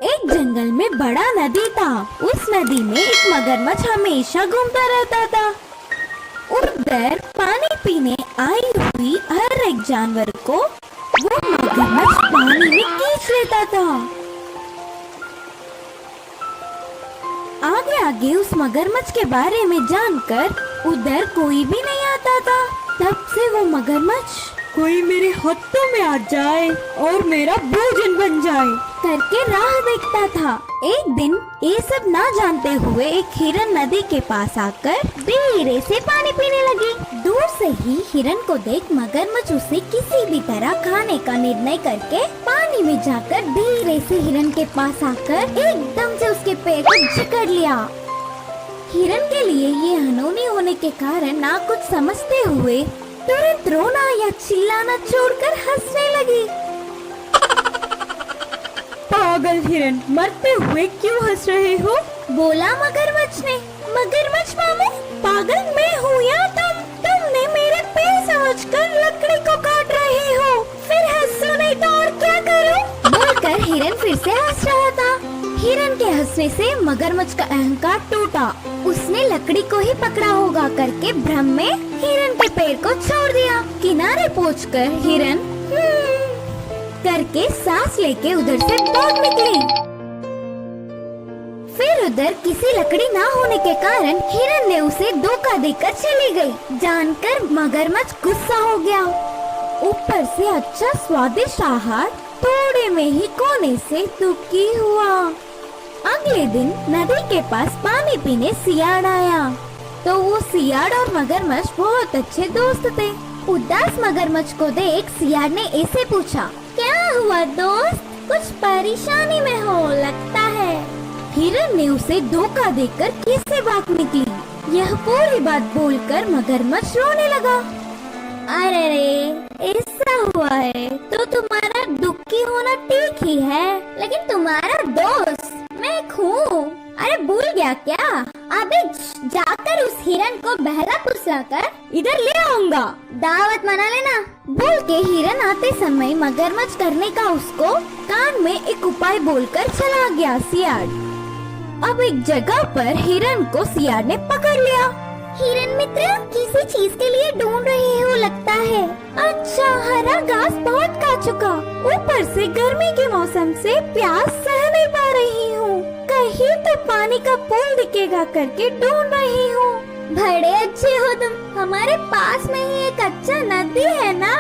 एक जंगल में बड़ा नदी था। उस नदी में एक मगरमच्छ हमेशा घूमता रहता था। उधर पानी पीने आई हुई हर एक जानवर को वो मगरमच्छ पानी में खींच लेता था। आगे आगे उस मगरमच्छ के बारे में जानकर उधर कोई भी नहीं आता था। तब से वो मगरमच्छ कोई मेरे हाथों में आ जाए और मेरा भोजन बन जाए करके राह देखता था। एक दिन ये सब ना जानते हुए एक हिरन नदी के पास आकर धीरे से पानी पीने लगी। दूर से ही हिरन को देख मगरमच्छ उसे किसी भी तरह खाने का निर्णय करके पानी में जाकर धीरे से हिरन के पास आकर एकदम से उसके पैर को जकड़ लिया। हिरन के लिए ये अनहोनी होने के कारण ना कुछ समझते हुए तुरंत रोना या चिल्लाना छोड़कर हंसने लगी। पागल हिरन, मरते हुए क्यों हंस रहे हो? बोला मगरमच्छ ने। मगरमच्छ मामू, पागल मैं हूँ या तुमने मेरे पैर समझकर लकड़ी को काट रहे हो। फिर हंसो नहीं तो और क्या करूँ? बोलकर हिरन फिर से हंस रहा था। हिरन के हंसने से मगरमच्छ का अहंकार टूटा। उसने लकड़ी को ही पकड़ा होगा करके भ्रम में हिरन के पैर को छोड़ दिया। किनारे पहुंचकर हिरन करके सांस लेके उधर से भाग निकली। फिर उधर किसी लकड़ी ना होने के कारण हिरन ने उसे धोखा देकर चली गई। जानकर मगरमच्छ गुस्सा हो गया। ऊपर से अच्छा स्वादिष्ट आहार थोड़े में ही खोने से दुखी हुआ। अगले दिन नदी के पास पानी पीने सियाड़ आया। तो वो सियाड़ और मगरमच्छ बहुत अच्छे दोस्त थे। उदास मगरमच्छ को देख सियाड़ ने ऐसे पूछा, क्या हुआ दोस्त, कुछ परेशानी में हो लगता है। हिरन ने उसे धोखा देकर कैसे भाग निकली। यह पूरी बात बोलकर मगरमच्छ रोने लगा। अरे रे, ऐसा हुआ है तो तुम्हारा दुखी होना ठीक ही है, लेकिन तुम्हारा दोस्त मैं हूँ। अरे भूल गया क्या? अबे जाकर उस हिरन को बहला फुसलाकर इधर ले आऊंगा, दावत मना लेना। बोल के हिरन आते समय मगरमच्छ करने का उसको कान में एक उपाय बोलकर चला गया सियाड़। अब एक जगह पर हिरन को सियाड़ ने पकड़ लिया। हिरन मित्र, किसी चीज के लिए ढूंढ रहे हो लगता है। अच्छा, हरा घास बहुत खा चुका, ऊपर से गर्मी के मौसम से प्यास सह नहीं पा रही हूँ। कहीं तो पानी का पूल दिखेगा करके ढूंढ रही हूँ। बड़े अच्छे हो तुम, हमारे पास में ही एक अच्छा नदी है ना।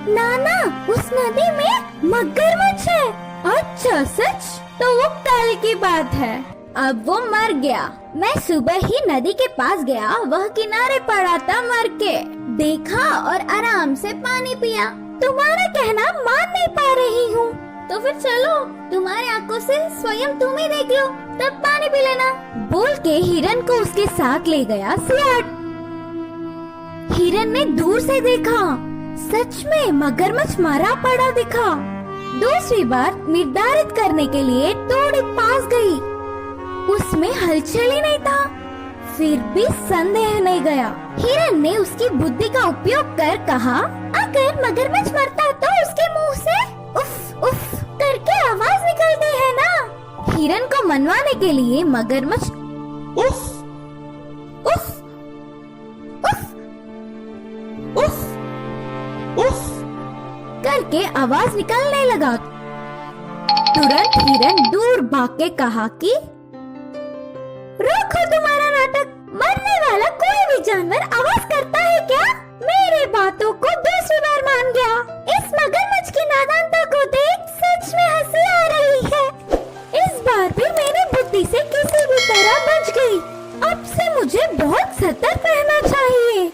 नाना, उस नदी में मगरमच्छ है। अच्छा सच? तो वो कल की बात है, अब वो मर गया। मैं सुबह ही नदी के पास गया, वह किनारे पड़ा था मर के। देखा और आराम से पानी पिया। तुम्हारा कहना मान नहीं पा रही हूँ, तो फिर चलो तुम्हारी आंखों से स्वयं तुम ही देख लो, तब पानी पी लेना। बोल के हिरन को उसके साथ ले गया सियाड़। हिरन ने दूर से देखा, सच में मगरमच्छ मरा पड़ा दिखा। दूसरी बार निर्धारित करने के लिए थोड़ी पास गई, उसमें हलचल ही नहीं था। फिर भी संदेह नहीं गया। हिरन ने उसकी बुद्धि का उपयोग कर कहा, अगर मगरमच्छ मरता तो उसके मुंह से उफ उफ करके आवाज निकलती है ना। हिरन को मनवाने के लिए मगरमच्छ उफ उफ उफ उफ उफ करके आवाज निकलने लगा। तुरंत हिरन दूर भाग के कहा कि रोको तुम्हारा नाटक, मरने वाला कोई भी जानवर आवाज करता है क्या? मेरे बातों को दूसरी बार मान गया। इस मगरमच्छ की नादानता को देख सच में हंसी आ रही है। इस बार भी मेरी बुद्धि से किसी भी तरह बच गई। अब से मुझे बहुत सतर्क रहना चाहिए।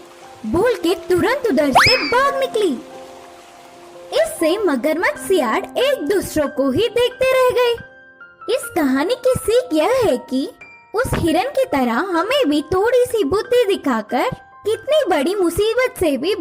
बोल के तुरंत उधर से भाग निकली। इससे मगरमच्छ सियाड़ एक दूसरों को ही देखते रह गए। इस कहानी की सीख यह है कि उस हिरन की तरह हमें भी थोड़ी सी बुद्धि दिखाकर कितनी बड़ी मुसीबत से भी